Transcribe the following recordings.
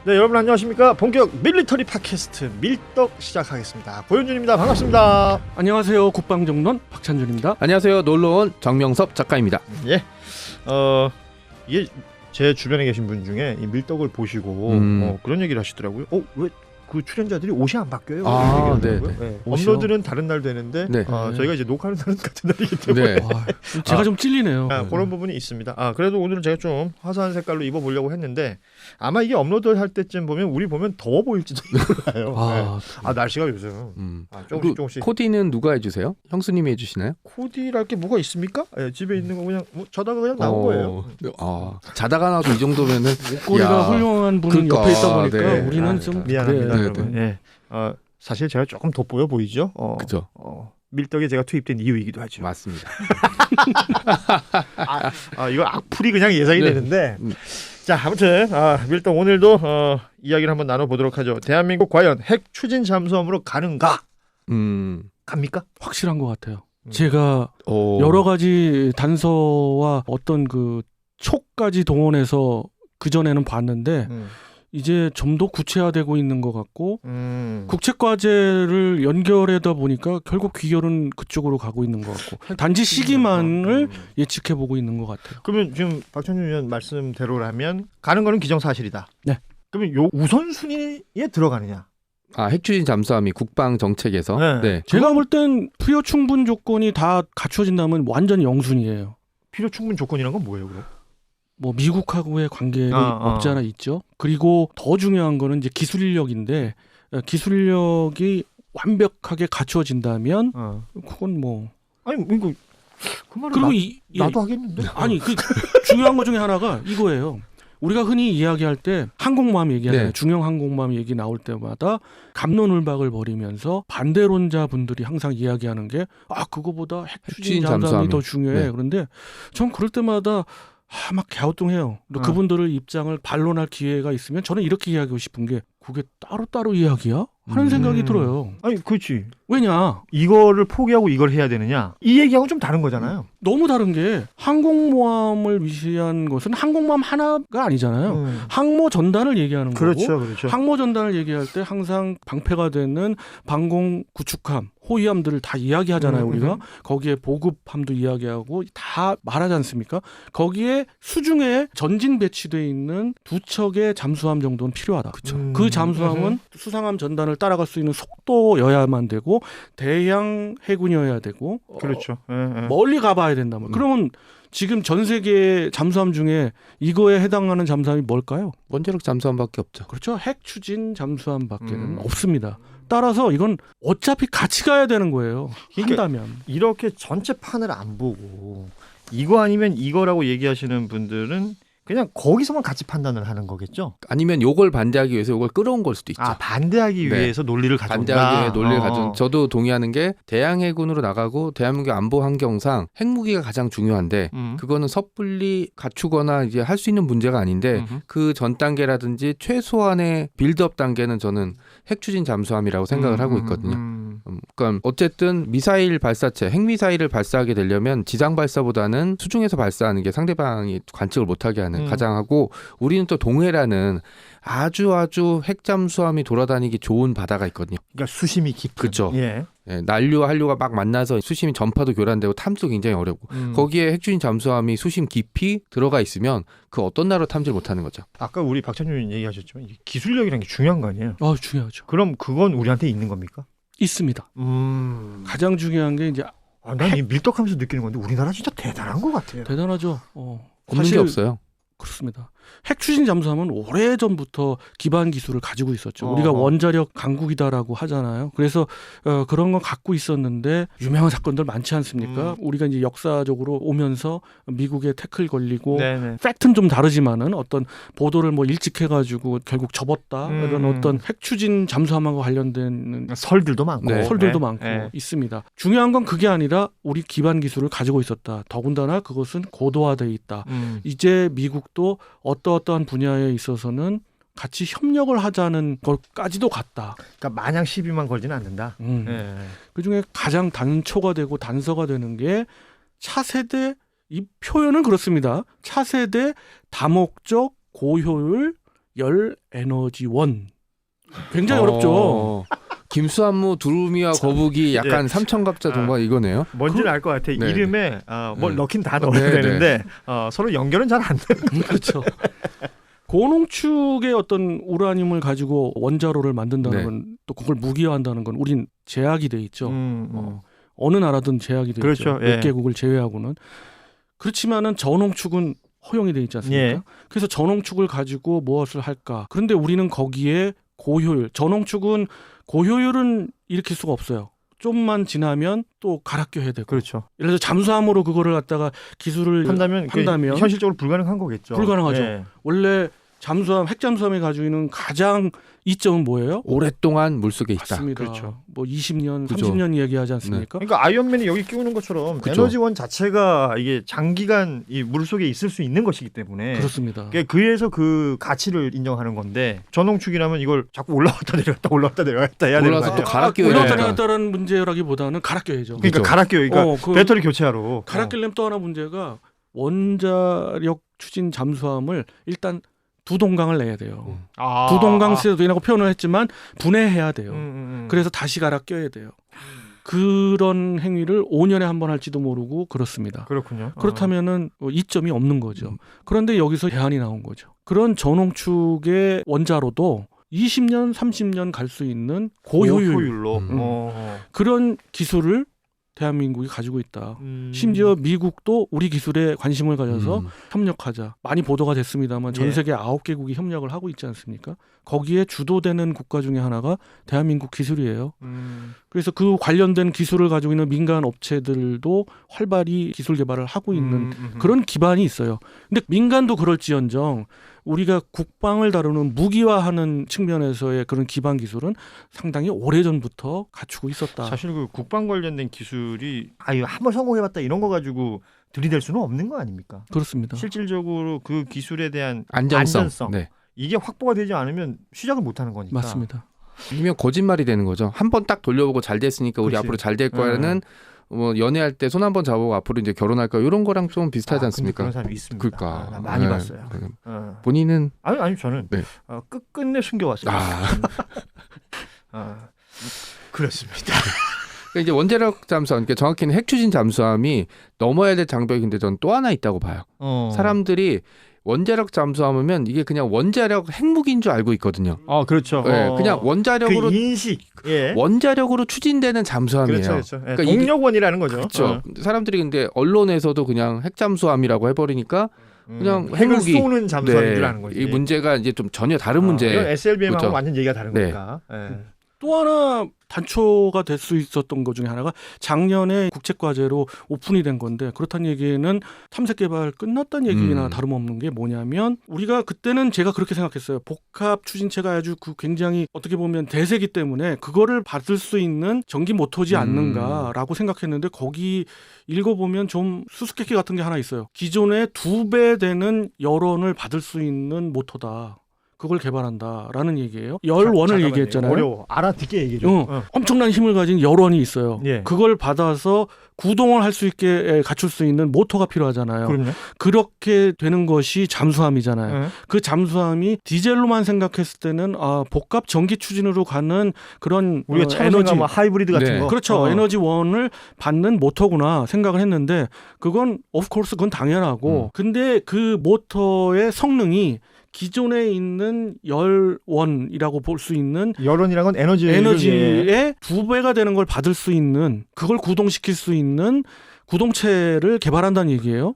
네, 여러분 안녕하십니까? 본격 밀리터리 팟캐스트 밀떡 시작하겠습니다. 고현준입니다. 반갑습니다. 안녕하세요. 국방정론 박찬준입니다. 안녕하세요. 놀러온 정명섭 작가입니다. 예, 이게 제 주변에 계신 분 중에 이 밀떡을 보시고 그런 얘기를 하시더라고요. 왜 그 출연자들이 옷이 안 바뀌어요? 아, 네. 네. 업로드는 다른 날 되는데 네. 저희가 이제 녹화는 다른 같은 날이기 때문에 네. 제가 좀 찔리네요. 그런 부분이 있습니다. 그래도 오늘은 제가 좀 화사한 색깔로 입어보려고 했는데 아마 이게 업로드할 때쯤 보면 우리 보면 더워 보일지도 몰라요. 날씨가 요즘 조금씩. 코디는 누가 해주세요? 형수님이 해주시나요? 코디랄 게 뭐가 있습니까? 집에 있는 거 그냥 자다가 그냥 나온 거예요. 자다가 나도 이 정도면은 목걸이가 훌륭한 분이 옆에 있다 보니까 네. 우리는 좀 미안합니다. 여러분. 네. 사실 제가 조금 돋보여 보이죠? 그죠. 밀떡에 제가 투입된 이유이기도 하죠. 맞습니다. 이거 악플이 그냥 예상이 네. 되는데. 자, 아무튼 밀떡 오늘도 이야기를 한번 나눠보도록 하죠. 대한민국 과연 핵 추진 잠수함으로 가는가? 갑니까? 확실한 것 같아요. 제가 여러 가지 단서와 어떤 그 촉까지 동원해서 그 전에는 봤는데 이제 좀 더 구체화되고 있는 것 같고 국책과제를 연결하다 보니까 결국 귀결은 그쪽으로 가고 있는 것 같고 단지 시기만을 예측해보고 있는 것 같아요. 그러면 지금 박찬준 의원 말씀대로라면 가는 거는 기정사실이다. 네. 그러면 요 우선순위에 들어가느냐? 핵추진 잠수함이 국방 정책에서 네. 제가 볼 땐 필요 충분 조건이 다 갖춰진다면 완전 영순이에요. 필요 충분 조건이란 건 뭐예요, 그럼? 뭐 미국하고의 관계는 없지 않아 있죠. 그리고 더 중요한 거는 이제 기술력인데 기술력이 완벽하게 갖추어진다면 그건 뭐 아니 이거 그 말은 그리고 나도 하겠는데. 아니 그 중요한 것 중에 하나가 이거예요. 우리가 흔히 이야기할 때 항공모함 얘기하잖아요. 네. 중형 항공모함 얘기 나올 때마다 갑론을박을 벌이면서 반대론자 분들이 항상 이야기하는 게 그거보다 핵추진 잠수함이 더 중요해. 네. 그런데 전 그럴 때마다 막 갸우뚱해요. 그분들의 입장을 반론할 기회가 있으면 저는 이렇게 이야기하고 싶은 게 그게 따로따로 이야기야? 하는 생각이 들어요. 아니 그렇지. 왜냐? 이거를 포기하고 이걸 해야 되느냐? 이 얘기하고 좀 다른 거잖아요. 너무 다른 게 항공모함을 위시한 것은 항공모함 하나가 아니잖아요. 항모 전단을 얘기하는 거고 그렇죠. 항모 전단을 얘기할 때 항상 방패가 되는 방공 구축함, 호위함들을 다 이야기하잖아요. 우리가 거기에 보급함도 이야기하고 다 말하지 않습니까? 거기에 수중에 전진 배치되어 있는 두 척의 잠수함 정도는 필요하다. 그 잠수함은 수상함 전단을 따라갈 수 있는 속도여야만 되고 대양 해군이어야 되고 그렇죠. 멀리 가봐야 된다면 그러면 지금 전 세계 잠수함 중에 이거에 해당하는 잠수함이 뭘까요? 원자력 잠수함밖에 없죠. 그렇죠. 핵 추진 잠수함밖에는 없습니다. 따라서 이건 어차피 같이 가야 되는 거예요. 그러니까 한다면. 이렇게 전체 판을 안 보고 이거 아니면 이거라고 얘기하시는 분들은 그냥 거기서만 같이 판단을 하는 거겠죠? 아니면 요걸 반대하기 위해서 요걸 끌어온 걸 수도 있죠. 반대하기 네. 위해서 논리를 가져온다. 반대하기 위해 논리를 가져온. 저도 동의하는 게 대양 해군으로 나가고 대한민국 안보 환경상 핵무기가 가장 중요한데 그거는 섣불리 갖추거나 이제 할 수 있는 문제가 아닌데 그 전 단계라든지 최소한의 빌드업 단계는 저는 핵추진 잠수함이라고 생각을 하고 있거든요. 그러니까 어쨌든 미사일 발사체, 핵미사일을 발사하게 되려면 지상 발사보다는 수중에서 발사하는 게 상대방이 관측을 못하게 하는 가장 하고 우리는 또 동해라는 아주 핵잠수함이 돌아다니기 좋은 바다가 있거든요. 그러니까 수심이 깊은. 그렇죠. 예. 난류와 한류가 막 만나서 수심이 전파도 교란되고 탐도 굉장히 어렵고 거기에 핵추진 잠수함이 수심 깊이 들어가 있으면 그 어떤 나라로 탐지를 못하는 거죠. 아까 우리 박찬준 의원님 얘기하셨지만 기술력이라는 게 중요한 거 아니에요? 중요하죠. 그럼 그건 우리한테 있는 겁니까? 있습니다. 가장 중요한 게 이제 난 이 밀떡하면서 느끼는 건데 우리나라 진짜 대단한 것 같아요. 대단하죠. 없는 게 없어요. 그렇습니다. 핵추진 잠수함은 오래전부터 기반 기술을 가지고 있었죠. 우리가 원자력 강국이다라고 하잖아요. 그래서 그런 건 갖고 있었는데 유명한 사건들 많지 않습니까? 우리가 이제 역사적으로 오면서 미국에 태클 걸리고 팩트는 좀 다르지만은 어떤 보도를 뭐 일찍 해가지고 결국 접었다 이런 어떤 핵추진 잠수함하고 관련된 설들도 많고 있습니다. 중요한 건 그게 아니라 우리 기반 기술을 가지고 있었다. 더군다나 그것은 고도화되어 있다. 이제 미국도 어떠한 분야에 있어서는 같이 협력을 하자는 것까지도 갔다. 그러니까 마냥 시비만 걸지는 않는다. 그중에 가장 단초가 되고 단서가 되는 게 차세대, 이 표현은 그렇습니다. 차세대 다목적 고효율 열 에너지원. 굉장히 어렵죠. 김수한무, 두루미와 거북이 약간 삼천갑자 동반 이거네요. 뭔지는 알 것 같아. 네. 이름에 뭘 넣긴 다 넣어야 되는데 서로 연결은 잘 안 돼요. 그렇죠. 고농축의 어떤 우라늄을 가지고 원자로를 만든다는 건 또 그걸 무기화한다는 건 우린 제약이 돼 있죠. 어느 나라든 제약이 돼 그렇죠. 있죠. 몇 개국을 제외하고는. 그렇지만은 저농축은 허용이 돼 있지 않습니까? 예. 그래서 저농축을 가지고 무엇을 할까? 그런데 우리는 거기에 고효율, 저농축은 고효율은 일으킬 수가 없어요. 좀만 지나면 또 갈아껴야 되고. 그렇죠. 예를 들어 잠수함으로 그거를 갖다가 기술을 한다면 현실적으로 불가능한 거겠죠. 불가능하죠. 예. 원래 잠수함, 핵잠수함이 가지고 있는 가장 이점은 뭐예요? 오랫동안 물속에 있다. 맞습니다. 그렇죠. 뭐 20년, 그죠. 30년 얘기하지 않습니까? 그러니까 아이언맨이 여기 끼우는 것처럼 그쵸. 에너지원 자체가 이게 장기간 이 물속에 있을 수 있는 것이기 때문에 그렇습니다. 그래서 그 가치를 인정하는 건데 저농축이라면 이걸 자꾸 올라왔다 내려갔다 해야 되는 올라서 거예요. 또 갈아껴야 올라왔다 되니까. 내렸다는 문제라기보다는 갈아껴야죠. 그러니까 그죠. 갈아껴요. 그러니까 그 배터리 교체하러. 갈아끼려면 또 하나 문제가 원자력 추진 잠수함을 일단 두 동강을 내야 돼요. 두 동강 세도이라고 표현을 했지만 분해해야 돼요. 그래서 다시 갈아 껴야 돼요. 그런 행위를 5년에 한 번 할지도 모르고 그렇습니다. 그렇군요. 그렇다면은 이점이 없는 거죠. 그런데 여기서 대안이 나온 거죠. 그런 저농축의 원자로도 20년, 30년 갈 수 있는 고효율로 그런 기술을 대한민국이 가지고 있다. 심지어 미국도 우리 기술에 관심을 가져서 협력하자. 많이 보도가 됐습니다만 전 세계 9개국이 협력을 하고 있지 않습니까? 거기에 주도되는 국가 중에 하나가 대한민국 기술이에요. 그래서 그 관련된 기술을 가지고 있는 민간 업체들도 활발히 기술 개발을 하고 있는 그런 기반이 있어요. 근데 민간도 그럴지언정 우리가 국방을 다루는 무기화하는 측면에서의 그런 기반 기술은 상당히 오래전부터 갖추고 있었다. 사실 그 국방 관련된 기술이 한번 성공해봤다 이런 거 가지고 들이댈 수는 없는 거 아닙니까? 그렇습니다. 실질적으로 그 기술에 대한 안전성. 네. 이게 확보가 되지 않으면 시작을 못하는 거니까. 맞습니다. 아니면 거짓말이 되는 거죠. 한 번 딱 돌려보고 잘 됐으니까 우리 그치. 앞으로 잘 될 거야는 뭐 연애할 때 손 한 번 잡아보고 앞으로 이제 결혼할 거야 이런 거랑 좀 비슷하지 않습니까? 그런 사람이 있습니다. 그러니까 나 많이 봤어요. 본인은 아니 저는 네. 끝끝내 숨겨왔습니다. 아. 그렇습니다. 그러니까 이제 원자력 잠수함, 그러니까 정확히는 핵추진 잠수함이 넘어야 될 장벽이 근데 전 또 하나 있다고 봐요. 사람들이 원자력 잠수함이면 이게 그냥 원자력 핵무기인 줄 알고 있거든요. 그렇죠. 네, 그냥 원자력으로 그 인식. 예. 원자력으로 추진되는 잠수함이에요. 그렇죠. 예, 그러니까 동력원이라는 거죠. 그렇죠. 사람들이 근데 언론에서도 그냥 핵잠수함이라고 해버리니까 그냥 핵을 핵무기. 쏘는 잠수함이라는 거지. 이 문제가 이제 좀 전혀 다른 문제. 이건 SLBM하고 그렇죠. 완전 얘기가 다른 네. 거니까. 예. 또 하나 단초가 될 수 있었던 것 중에 하나가 작년에 국책과제로 오픈이 된 건데 그렇다는 얘기는 탐색 개발 끝났다는 얘기나 다름없는 게 뭐냐면 우리가 그때는 제가 그렇게 생각했어요. 복합 추진체가 아주 굉장히 어떻게 보면 대세기 때문에 그거를 받을 수 있는 전기 모터지 않는가라고 생각했는데 거기 읽어보면 좀 수수께끼 같은 게 하나 있어요. 기존의 2배 되는 열원을 받을 수 있는 모터다. 그걸 개발한다라는 얘기예요. 열원을 얘기했잖아요. 어려워. 알아듣게 얘기해 줘. 엄청난 힘을 가진 열원이 있어요. 예. 그걸 받아서 구동을 할 수 있게 갖출 수 있는 모터가 필요하잖아요. 그럼요. 그렇게 되는 것이 잠수함이잖아요. 예. 그 잠수함이 디젤로만 생각했을 때는 복합 전기 추진으로 가는 그런 우리가 에너지 뭐 하이브리드 같은 네. 거. 그렇죠. 에너지원을 받는 모터구나 생각을 했는데 그건 of course 그건 당연하고 근데 그 모터의 성능이 기존에 있는 열원이라고 볼 수 있는 열원이란 건 에너지의 2배가 되는 걸 받을 수 있는 그걸 구동시킬 수 있는 구동체를 개발한다는 얘기예요.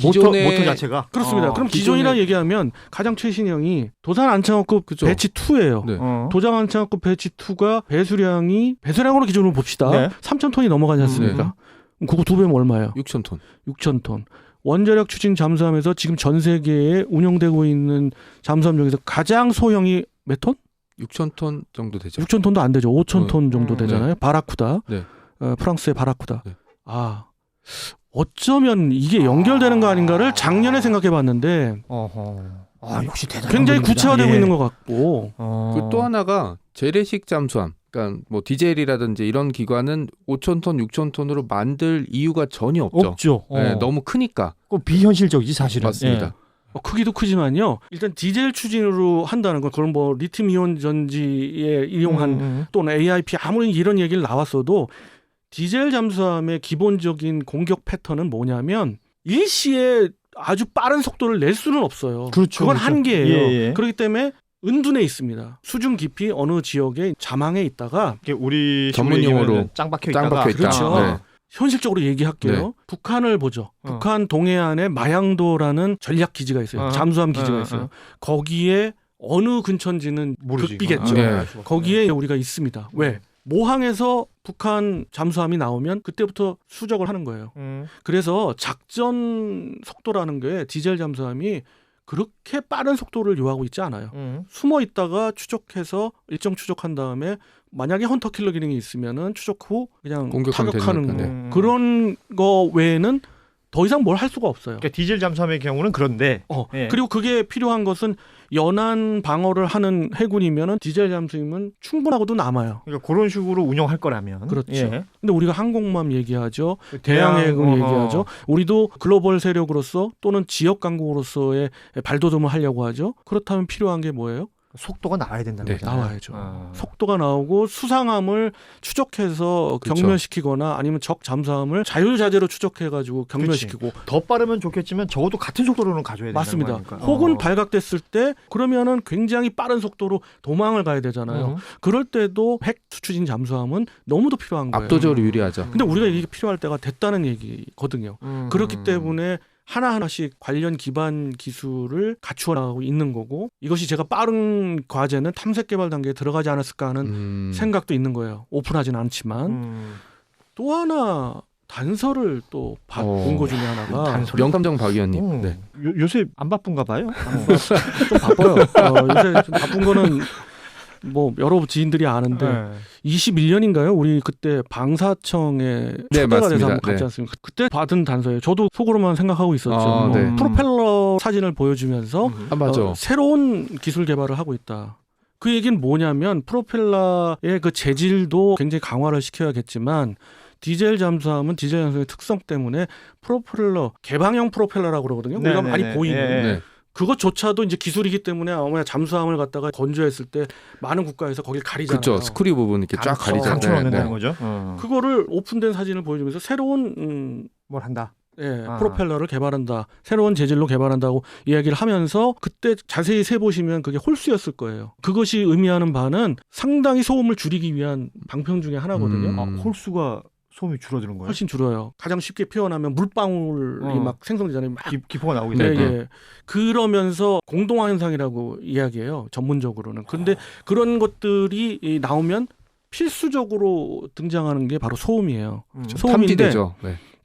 모터 자체가 그렇습니다. 그럼 기존이라 얘기하면 가장 최신형이 도산 안창호급 배치 2예요. 네. 도장 안창호급 배치 2가 배수량으로 기준으로 봅시다. 네. 3,000톤이 넘어가지 않습니까? 그거 2배면 얼마예요? 6,000톤. 6,000톤. 원자력 추진 잠수함에서 지금 전 세계에 운영되고 있는 잠수함 중에서 가장 소형이 몇 톤? 6,000톤 정도 되죠. 6,000톤도 안 되죠. 5,000톤 정도 되잖아요. 네. 바라쿠다. 네. 프랑스의 바라쿠다. 네. 어쩌면 이게 연결되는 거 아닌가를 작년에 생각해 봤는데 역시 대단한 굉장히 분입니다. 구체화되고 예. 있는 것 같고 그 또 하나가 재래식 잠수함. 그러니까 뭐 디젤이라든지 이런 기관은 5,000톤, 6,000톤으로 만들 이유가 전혀 없죠. 없죠. 네, 너무 크니까. 그 비현실적이지 사실은. 맞습니다. 크기도 크지만요. 일단 디젤 추진으로 한다는 건 그런 뭐 리튬 이온 전지에 이용한 또는 AIP 아무리 이런 얘기를 나왔어도 디젤 잠수함의 기본적인 공격 패턴은 뭐냐면 일시에 아주 빠른 속도를 낼 수는 없어요. 그렇죠, 그건 그렇죠. 한계예요. 예. 그렇기 때문에 은둔해 있습니다. 수중 깊이 어느 지역에 자망해 있다가 우리 전문 용어로 짱 박혀 짱 있다가 박혀 있다. 그렇죠. 네. 현실적으로 얘기할게요. 네. 북한을 보죠. 북한 동해안에 마양도라는 전략 기지가 있어요. 잠수함 기지가 있어요. 거기에 어느 근처인지는 극비겠죠. 네. 거기에 우리가 있습니다. 왜? 모항에서 북한 잠수함이 나오면 그때부터 수적을 하는 거예요. 그래서 작전 속도라는 게 디젤 잠수함이 그렇게 빠른 속도를 요하고 있지 않아요. 숨어 있다가 추적해서 일정 추적한 다음에 만약에 헌터킬러 기능이 있으면은 추적 후 그냥 타격하는 거. 그런 거 외에는 더 이상 뭘 할 수가 없어요. 그러니까 디젤 잠수함의 경우는 그런데 예. 그리고 그게 필요한 것은 연안 방어를 하는 해군이면은 디젤 잠수함은 충분하고도 남아요. 그러니까 그런 식으로 운영할 거라면 그렇죠. 예. 근데 우리가 항공모함 얘기하죠. 대양해군 얘기하죠. 우리도 글로벌 세력으로서 또는 지역 강국으로서의 발돋움을 하려고 하죠. 그렇다면 필요한 게 뭐예요? 속도가 나와야 된다는 거잖아요. 나와야죠. 속도가 나오고 수상함을 추적해서 그렇죠. 경멸시키거나 아니면 적 잠수함을 자율자재로 추적해가지고 경멸시키고 더 빠르면 좋겠지만 적어도 같은 속도로는 가져야 된다는 맞습니다. 거니까. 혹은 발각됐을 때 그러면은 굉장히 빠른 속도로 도망을 가야 되잖아요. 그럴 때도 핵 추진 잠수함은 너무도 필요한 거예요. 압도적으로 유리하죠. 근데 우리가 이게 필요할 때가 됐다는 얘기거든요. 그렇기 때문에 하나하나씩 관련 기반 기술을 갖추어 나가고 있는 거고 이것이 제가 빠른 과제는 탐색 개발 단계에 들어가지 않았을까 하는 생각도 있는 거예요. 오픈하진 않지만 또 하나 단서를 또 본 거 중에 하나가 명탐정 박 의원님. 네. 요새 안 바쁜가 봐요? 좀 바빠요. 요새 좀 바쁜 거는 뭐 여러 지인들이 아는데 21년인가요? 우리 그때 방사청에 초대가 돼서 한번 갔지 않습니까? 그때 받은 단서예요. 저도 속으로만 생각하고 있었죠. 프로펠러 사진을 보여주면서 새로운 기술 개발을 하고 있다. 그 얘기는 뭐냐면 프로펠러의 그 재질도 굉장히 강화를 시켜야겠지만 디젤 잠수함은 디젤 잠수함의 특성 때문에 프로펠러 개방형 프로펠러라고 그러거든요. 우리가 많이 보이는 그것조차도 이제 기술이기 때문에 아마 잠수함을 갖다가 건조했을 때 많은 국가에서 거길 가리잖아요. 그렇죠. 스크류 부분 이렇게 쫙 가리잖아요. 강추 넣는다는 거죠. 그거를 오픈된 사진을 보여주면서 새로운 뭘 한다. 프로펠러를 개발한다. 새로운 재질로 개발한다고 이야기를 하면서 그때 자세히 세보시면 그게 홀수였을 거예요. 그것이 의미하는 바는 상당히 소음을 줄이기 위한 방편 중에 하나거든요. 홀수가 소음이 줄어드는 거예요? 훨씬 줄어요. 가장 쉽게 표현하면 물방울이 막 생성되잖아요. 막 기포가 나오게 되니까. 그러면서 공동화 현상이라고 이야기해요. 전문적으로는. 그런데 그런 것들이 나오면 필수적으로 등장하는 게 바로 소음이에요. 소음인데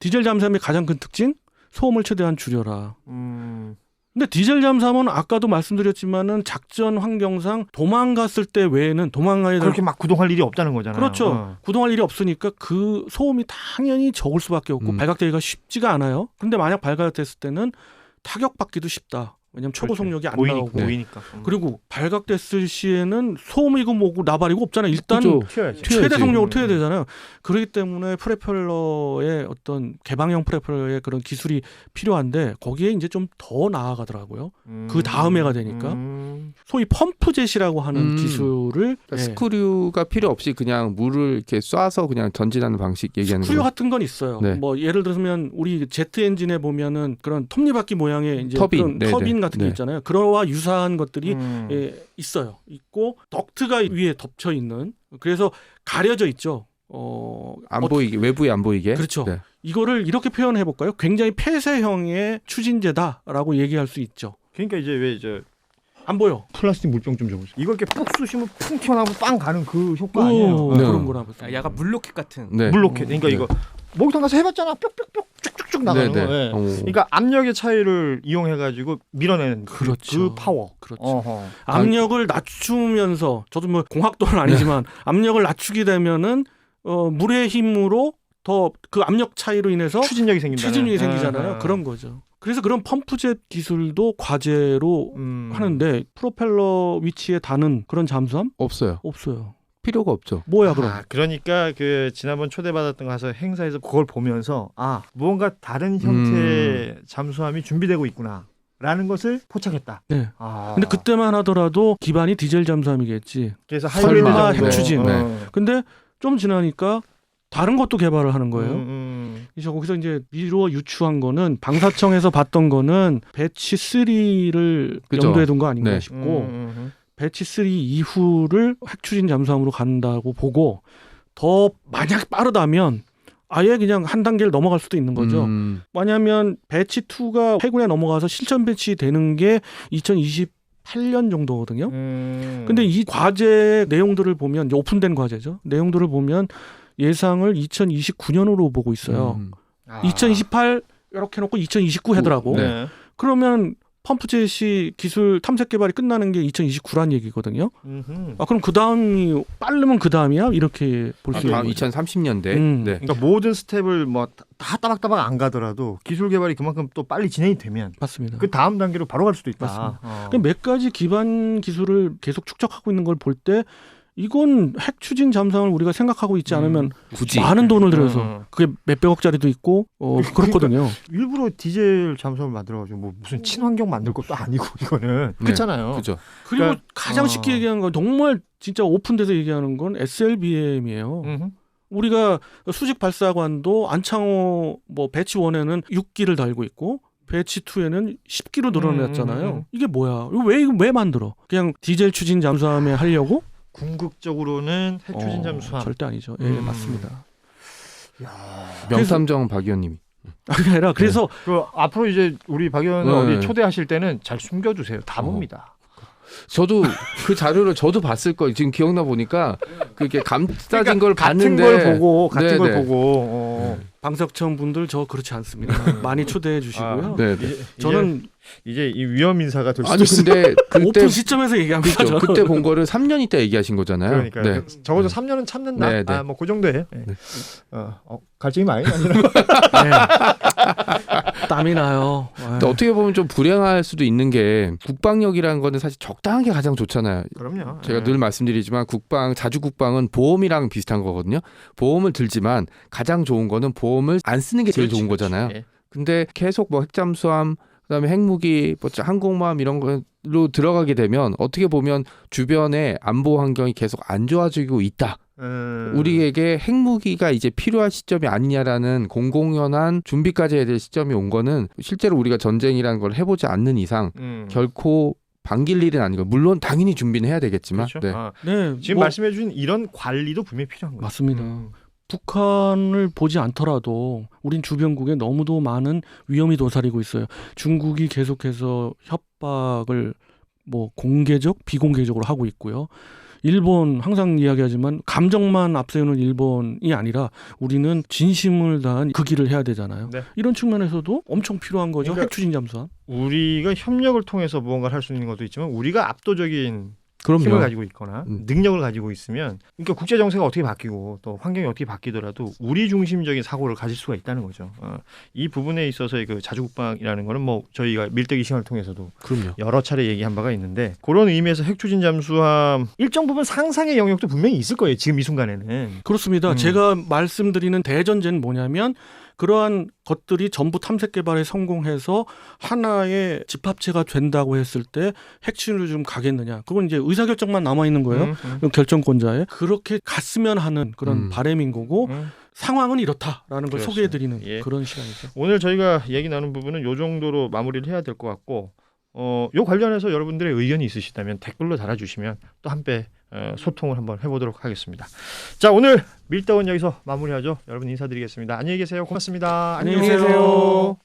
디젤 잠수함의 가장 큰 특징? 소음을 최대한 줄여라. 근데 디젤 잠수함은 아까도 말씀드렸지만은 작전 환경상 도망갔을 때 외에는 그렇게 막 구동할 일이 없다는 거잖아요. 그렇죠. 구동할 일이 없으니까 그 소음이 당연히 적을 수밖에 없고 발각되기가 쉽지가 않아요. 그런데 만약 발각됐을 때는 타격받기도 쉽다. 왜냐하면 초고 속력이 안 나오고 보이니까. 그리고 발각됐을 시에는 소음이고 뭐고 나발이고 없잖아요. 일단 튀어야지. 최대 속력으로 튀어야 되잖아요. 그렇기 때문에 프로펠러의 어떤 개방형 프로펠러의 그런 기술이 필요한데 거기에 이제 좀 더 나아가더라고요. 그 다음에가 되니까 소위 펌프젯이라고 하는 기술을 스크류가 필요 없이 그냥 물을 이렇게 쏴서 그냥 전진하는 방식 얘기하는 거예요. 스크류 같은 건 있어요. 뭐 예를 들면 우리 제트 엔진에 보면은 그런 톱니바퀴 모양의 이제 터빈 같은 게 있잖아요. 그러와 유사한 것들이 있어요. 있고 덕트가 위에 덮쳐 있는 그래서 가려져 있죠. 안 보이게 외부에 안 보이게. 그렇죠. 이거를 이렇게 표현해 볼까요? 굉장히 폐쇄형의 추진제다라고 얘기할 수 있죠. 그러니까 이제 왜 안 보여. 플라스틱 물병 좀 줘보세요. 이걸 이렇게 푹 쑤시면 풍 튀어나오고 빵 가는 그 효과 아니에요? 그런 거라. 약간 물로켓 같은. 물로켓. 그러니까 이거 목욕탕 가서 해봤잖아. 뿅뿅뿅 쭉쭉쭉 나가는 거. 그러니까 압력의 차이를 이용해가지고 밀어내는 그 파워. 그렇죠. 압력을 낮추면서 저도 뭐 공학도는 아니지만 압력을 낮추게 되면은 물의 힘으로 더 그 압력 차이로 인해서 추진력이 생기잖아요. 그런 거죠. 그래서 그런 펌프젯 기술도 과제로 하는데 프로펠러 위치에 닿는 그런 잠수함? 없어요. 필요가 없죠. 뭐야 그럼? 그러니까 그 지난번 초대받았던 거 가서 행사에서 그걸 보면서 무언가 다른 형태의 잠수함이 준비되고 있구나. 라는 것을 포착했다. 네. 근데 그때만 하더라도 기반이 디젤 잠수함이겠지. 그래서 설마 하이브리드 핵추진. 네. 근데 좀 지나니까 다른 것도 개발을 하는 거예요. 그래서 거기서 이제 미루어 유추한 거는 방사청에서 봤던 거는 배치 3를 그죠. 염두에 둔 거 아닌가 네. 싶고 배치 3 이후를 핵추진 잠수함으로 간다고 보고 더 만약 빠르다면 아예 그냥 한 단계를 넘어갈 수도 있는 거죠. 왜냐하면 배치 2가 해군에 넘어가서 실전 배치되는 게 2028년 정도거든요. 근데 이 과제 내용들을 보면 이제 오픈된 과제죠. 내용들을 보면 예상을 2029년으로 보고 있어요. 2028 이렇게 해놓고 2029 하더라고. 네. 그러면 펌프젯이 기술 탐색 개발이 끝나는 게 2029란 얘기거든요. 그럼 그 다음이 빠르면 그 다음이야? 이렇게 볼 수 있는 거죠. 2030년대. 네. 그러니까 모든 스텝을 뭐 다 따박따박 안 가더라도 기술 개발이 그만큼 또 빨리 진행이 되면 맞습니다. 그 다음 단계로 바로 갈 수도 있다. 맞습니다. 몇 가지 기반 기술을 계속 축적하고 있는 걸 볼 때 이건 핵 추진 잠수함을 우리가 생각하고 있지 않으면 굳이 많은 돈을 들여서 그게 몇백억짜리도 있고 그렇거든요. 일부러 디젤 잠수함을 만들어가지고 뭐 무슨 친환경 만들 것도 아니고 이거는 네. 그렇잖아요. 그죠. 그리고 그러니까, 가장 쉽게 얘기하는 건 정말 진짜 오픈돼서 얘기하는 건 SLBM이에요. 우리가 수직 발사관도 안창호 뭐 배치 1에는 6기를 달고 있고 배치 2에는 10기로 늘어났잖아요. 이게 뭐야? 이거 왜 만들어? 그냥 디젤 추진 잠수함에 하려고? 궁극적으로는 핵 추진 잠수함 절대 아니죠. 예, 맞습니다. 명탐정 박 의원님이. 그게 아니라 그래서 그 앞으로 이제 우리 박 의원을 네. 어디 초대하실 때는 잘 숨겨주세요. 다 봅니다. 저도 그 자료를 저도 봤을 거예요. 지금 기억나 보니까 그게 감싸진 걸 같은 봤는데 걸 보고 같은 걸 네네. 보고 방석청 분들 저 그렇지 않습니다. 많이 초대해 주시고요. 네. 저는 이제 이 위험 인사가 될 수도 아니 있어요. 근데 그때 오픈 시점에서 얘기합니다. 그렇죠. 저는. 그때 본 거를 3년 있다 얘기하신 거잖아요. 그러니까 네. 적어도 3년은 참는다. 네, 네. 뭐 그 정도예요. 네. 네. 갈증이 많이 나시나? 네. 땀이 나요. 근데 어떻게 보면 좀 불행할 수도 있는 게 국방력이라는 거는 사실 적당한 게 가장 좋잖아요. 그럼요. 제가 늘 말씀드리지만 자주국방은 보험이랑 비슷한 거거든요. 보험을 들지만 가장 좋은 거는 보험을 안 쓰는 게 제일 좋은 거잖아요. 예. 근데 계속 뭐 핵잠수함 그다음에 핵무기, 뭐 항공모함 이런 걸로 들어가게 되면 어떻게 보면 주변의 안보 환경이 계속 안 좋아지고 있다. 우리에게 핵무기가 이제 필요할 시점이 아니냐라는 공공연한 준비까지 해야 될 시점이 온 거는 실제로 우리가 전쟁이라는 걸 해보지 않는 이상 결코 반길 일은 아니고 물론 당연히 준비는 해야 되겠지만 그렇죠. 네. 지금 말씀해 주신 이런 관리도 분명히 필요한 거죠. 맞습니다. 북한을 보지 않더라도 우린 주변국에 너무도 많은 위험이 도사리고 있어요. 중국이 계속해서 협박을 뭐 공개적, 비공개적으로 하고 있고요. 일본 항상 이야기하지만 감정만 앞세우는 일본이 아니라 우리는 진심을 다한 그 길을 해야 되잖아요. 네. 이런 측면에서도 엄청 필요한 거죠. 그러니까 핵추진 잠수함. 우리가 협력을 통해서 무언가를 할 수 있는 것도 있지만 우리가 압도적인 그럼요. 힘을 가지고 있거나 능력을 가지고 있으면 그러니까 국제 정세가 어떻게 바뀌고 또 환경이 어떻게 바뀌더라도 우리 중심적인 사고를 가질 수가 있다는 거죠. 이 부분에 있어서의 그 자주국방이라는 거는 뭐 저희가 밀대기 시간을 통해서도 그럼요. 여러 차례 얘기한 바가 있는데 그런 의미에서 핵추진 잠수함 일정 부분 상상의 영역도 분명히 있을 거예요. 지금 이 순간에는. 그렇습니다. 제가 말씀드리는 대전제는 뭐냐면 그러한 것들이 전부 탐색 개발에 성공해서 하나의 집합체가 된다고 했을 때 핵추진으로 좀 가겠느냐. 그건 이제 의사결정만 남아있는 거예요. 결정권자에. 그렇게 갔으면 하는 그런 바람인 거고 상황은 이렇다라는 걸 그렇죠. 소개해드리는 예. 그런 시간이죠. 오늘 저희가 얘기 나눈 부분은 이 정도로 마무리를 해야 될 것 같고 요 관련해서 여러분들의 의견이 있으시다면 댓글로 달아주시면 또 한 배 소통을 한번 해보도록 하겠습니다. 자, 오늘 밀다운 여기서 마무리하죠. 여러분 인사드리겠습니다. 안녕히 계세요. 고맙습니다. 안녕히 계세요.